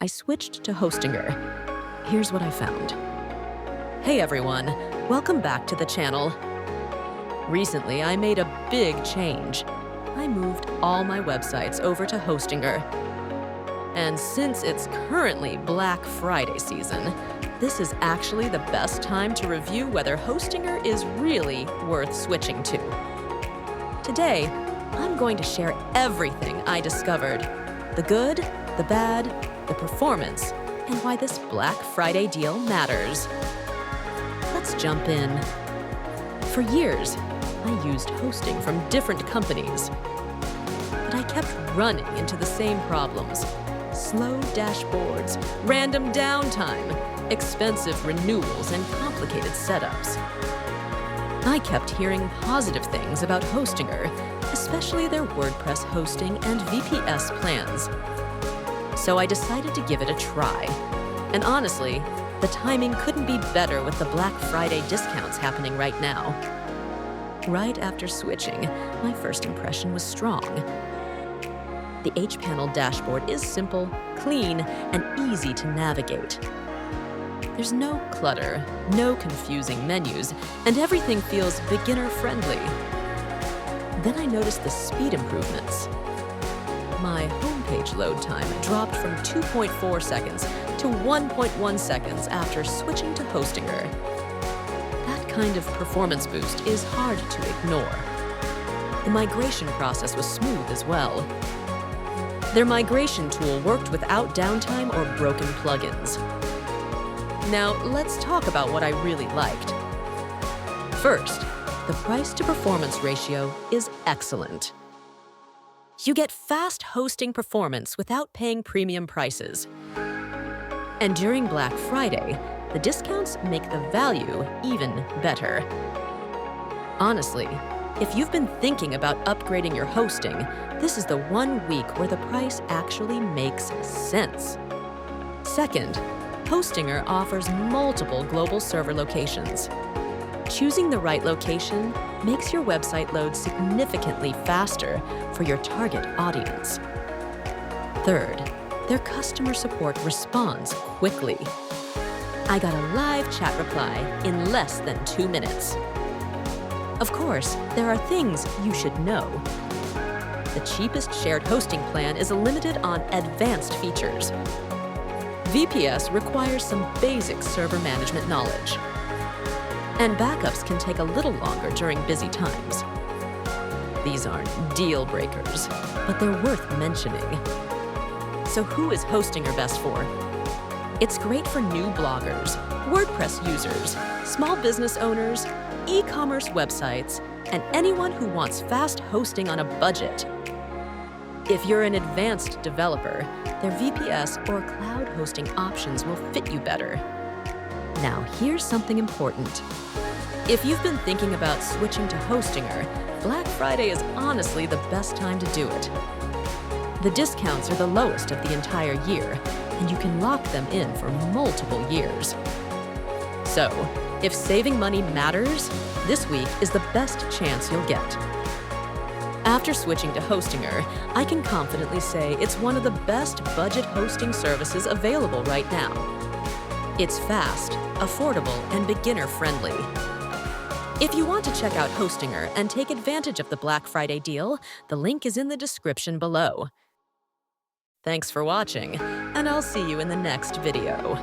I switched to Hostinger. Here's what I found. Hey everyone, welcome back to the channel. Recently, I made a big change. I moved all my websites over to Hostinger. And since it's currently Black Friday season, this is actually the best time to review whether Hostinger is really worth switching to. Today, I'm going to share everything I discovered. The good, the bad, the performance, and why this Black Friday deal matters. Let's jump in. For years, I used hosting from different companies, but I kept running into the same problems. Slow dashboards, random downtime, expensive renewals, and complicated setups. I kept hearing positive things about Hostinger, especially their WordPress hosting and VPS plans. So I decided to give it a try. And honestly, the timing couldn't be better with the Black Friday discounts happening right now. Right after switching, my first impression was strong. The H-Panel dashboard is simple, clean, and easy to navigate. There's no clutter, no confusing menus, and everything feels beginner-friendly. Then I noticed the speed improvements. My homepage load time dropped from 2.4 seconds to 1.1 seconds after switching to Hostinger. That kind of performance boost is hard to ignore. The migration process was smooth as well. Their migration tool worked without downtime or broken plugins. Now, let's talk about what I really liked. First, the price-to-performance ratio is excellent. You get fast hosting performance without paying premium prices. And during Black Friday, the discounts make the value even better. Honestly, if you've been thinking about upgrading your hosting, this is the 1 week where the price actually makes sense. Second, Hostinger offers multiple global server locations. Choosing the right location makes your website load significantly faster for your target audience. Third, their customer support responds quickly. I got a live chat reply in less than 2 minutes. Of course, there are things you should know. The cheapest shared hosting plan is limited on advanced features. VPS requires some basic server management knowledge. And backups can take a little longer during busy times. These aren't deal breakers, but they're worth mentioning. So who is Hostinger best for? It's great for new bloggers, WordPress users, small business owners, e-commerce websites, and anyone who wants fast hosting on a budget. If you're an advanced developer, their VPS or cloud hosting options will fit you better. Now, here's something important. If you've been thinking about switching to Hostinger, Black Friday is honestly the best time to do it. The discounts are the lowest of the entire year, and you can lock them in for multiple years. So, if saving money matters, this week is the best chance you'll get. After switching to Hostinger, I can confidently say it's one of the best budget hosting services available right now. It's fast, affordable, and beginner-friendly. If you want to check out Hostinger and take advantage of the Black Friday deal, the link is in the description below. Thanks for watching, and I'll see you in the next video.